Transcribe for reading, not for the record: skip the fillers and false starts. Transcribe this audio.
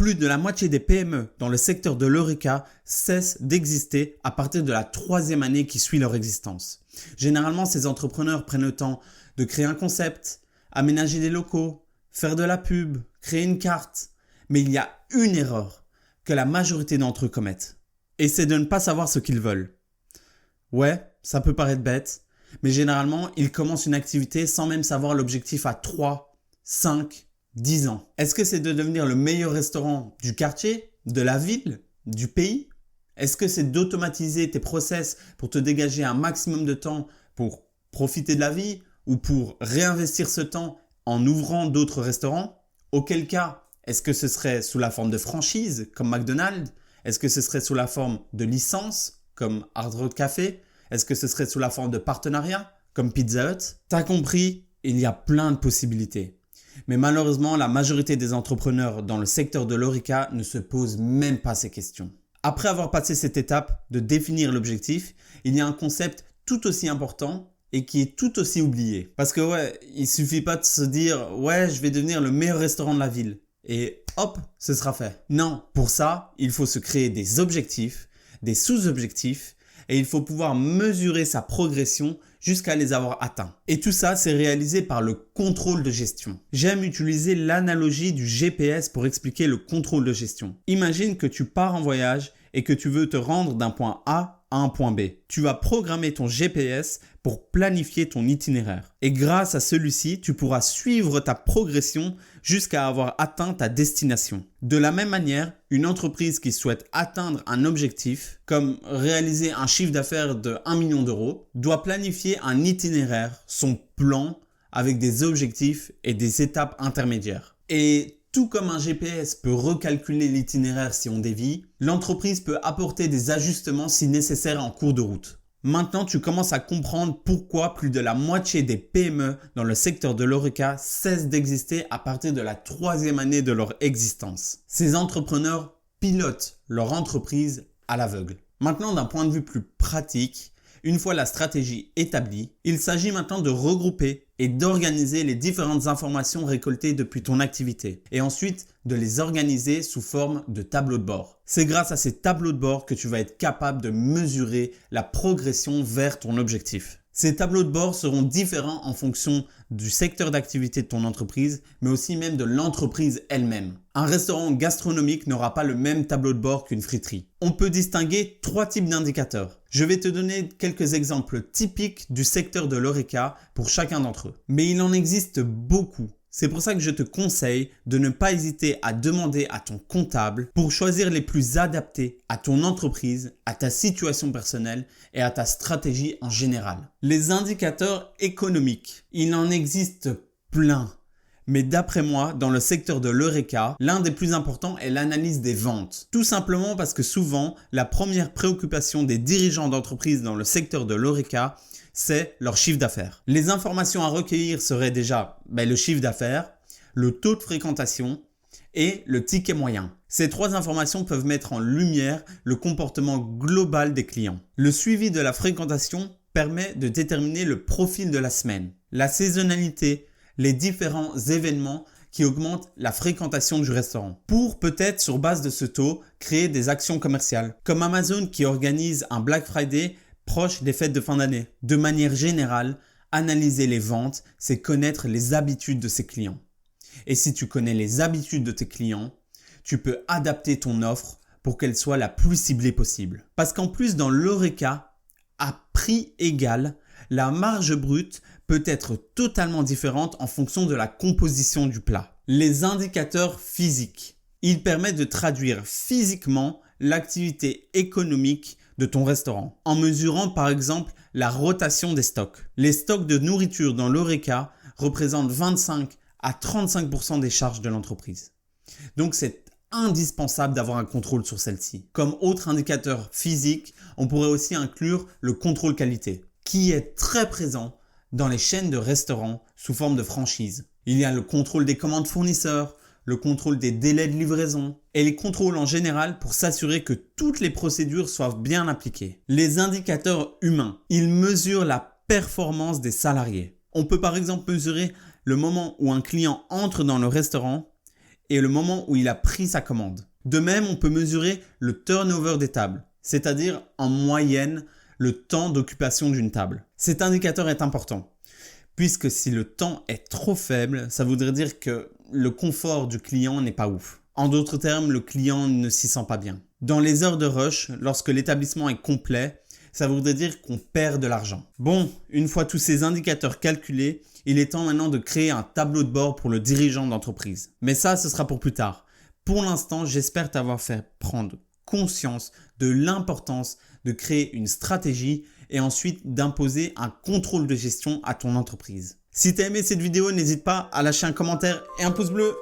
Plus de la moitié des PME dans le secteur de l'Horeca cessent d'exister à partir de la 3e année qui suit leur existence. Généralement, ces entrepreneurs prennent le temps de créer un concept, aménager des locaux, faire de la pub, créer une carte. Mais il y a une erreur que la majorité d'entre eux commettent. Et c'est de ne pas savoir ce qu'ils veulent. Ouais, ça peut paraître bête, mais généralement, ils commencent une activité sans même savoir l'objectif à 3, 5, 10 ans. Est-ce que c'est de devenir le meilleur restaurant du quartier, de la ville, du pays? Est-ce que c'est d'automatiser tes process pour te dégager un maximum de temps pour profiter de la vie ou pour réinvestir ce temps en ouvrant d'autres restaurants? Auquel cas, est-ce que ce serait sous la forme de franchise comme McDonald's? Est-ce que ce serait sous la forme de licence comme Hard Rock Café? Est-ce que ce serait sous la forme de partenariat comme Pizza Hut? T'as compris, il y a plein de possibilités. Mais malheureusement, la majorité des entrepreneurs dans le secteur de l'Horeca ne se posent même pas ces questions. Après avoir passé cette étape de définir l'objectif, il y a un concept tout aussi important et qui est tout aussi oublié. Parce que il suffit pas de se dire « ouais, je vais devenir le meilleur restaurant de la ville » et hop, ce sera fait. Non, pour ça, il faut se créer des objectifs, des sous-objectifs et il faut pouvoir mesurer sa progression jusqu'à les avoir atteints. Et tout ça, c'est réalisé par le contrôle de gestion. J'aime utiliser l'analogie du GPS pour expliquer le contrôle de gestion. Imagine que tu pars en voyage et que tu veux te rendre d'un point A à un point B. Tu vas programmer ton GPS pour planifier ton itinéraire. Et grâce à celui-ci, tu pourras suivre ta progression jusqu'à avoir atteint ta destination. De la même manière, une entreprise qui souhaite atteindre un objectif, comme réaliser un chiffre d'affaires de 1 million d'euros, doit planifier un itinéraire, son plan, avec des objectifs et des étapes intermédiaires. Et tout comme un GPS peut recalculer l'itinéraire si on dévie, l'entreprise peut apporter des ajustements si nécessaire en cours de route. Maintenant, tu commences à comprendre pourquoi plus de la moitié des PME dans le secteur de l'Horeca cessent d'exister à partir de la 3e année de leur existence. Ces entrepreneurs pilotent leur entreprise à l'aveugle. Maintenant, d'un point de vue plus pratique, une fois la stratégie établie, il s'agit maintenant de regrouper et d'organiser les différentes informations récoltées depuis ton activité et ensuite de les organiser sous forme de tableau de bord. C'est grâce à ces tableaux de bord que tu vas être capable de mesurer la progression vers ton objectif. Ces tableaux de bord seront différents en fonction du secteur d'activité de ton entreprise, mais aussi même de l'entreprise elle-même. Un restaurant gastronomique n'aura pas le même tableau de bord qu'une friterie. On peut distinguer 3 types d'indicateurs. Je vais te donner quelques exemples typiques du secteur de l'Horeca pour chacun d'entre eux. Mais il en existe beaucoup. C'est pour ça que je te conseille de ne pas hésiter à demander à ton comptable pour choisir les plus adaptés à ton entreprise, à ta situation personnelle et à ta stratégie en général. Les indicateurs économiques, il en existe plein. Mais d'après moi, dans le secteur de l'Horeca, l'un des plus importants est l'analyse des ventes. Tout simplement parce que souvent, la première préoccupation des dirigeants d'entreprise dans le secteur de l'Horeca, c'est leur chiffre d'affaires. Les informations à recueillir seraient déjà le chiffre d'affaires, le taux de fréquentation et le ticket moyen. Ces 3 informations peuvent mettre en lumière le comportement global des clients. Le suivi de la fréquentation permet de déterminer le profil de la semaine, la saisonnalité, les différents événements qui augmentent la fréquentation du restaurant. Pour peut-être, sur base de ce taux, créer des actions commerciales, comme Amazon qui organise un Black Friday proche des fêtes de fin d'année. De manière générale, analyser les ventes, c'est connaître les habitudes de ses clients. Et si tu connais les habitudes de tes clients, tu peux adapter ton offre pour qu'elle soit la plus ciblée possible. Parce qu'en plus, dans l'Horeca, à prix égal, la marge brute peut être totalement différente en fonction de la composition du plat. Les indicateurs physiques, ils permettent de traduire physiquement l'activité économique de ton restaurant, en mesurant par exemple la rotation des stocks. Les stocks de nourriture dans l'Horeca représentent 25 à 35% des charges de l'entreprise. Donc c'est indispensable d'avoir un contrôle sur celle-ci. Comme autre indicateur physique, on pourrait aussi inclure le contrôle qualité, qui est très présent dans les chaînes de restaurants sous forme de franchise. Il y a le contrôle des commandes fournisseurs, le contrôle des délais de livraison et les contrôles en général pour s'assurer que toutes les procédures soient bien appliquées. Les indicateurs humains, ils mesurent la performance des salariés. On peut par exemple mesurer le moment où un client entre dans le restaurant et le moment où il a pris sa commande. De même, on peut mesurer le turnover des tables, c'est-à-dire en moyenne le temps d'occupation d'une table. Cet indicateur est important, puisque si le temps est trop faible, ça voudrait dire que le confort du client n'est pas ouf. En d'autres termes, le client ne s'y sent pas bien. Dans les heures de rush, lorsque l'établissement est complet, ça voudrait dire qu'on perd de l'argent. Bon, une fois tous ces indicateurs calculés, il est temps maintenant de créer un tableau de bord pour le dirigeant d'entreprise. Mais ça, ce sera pour plus tard. Pour l'instant, j'espère t'avoir fait prendre conscience de l'importance de créer une stratégie et ensuite d'imposer un contrôle de gestion à ton entreprise. Si tu as aimé cette vidéo, n'hésite pas à lâcher un commentaire et un pouce bleu.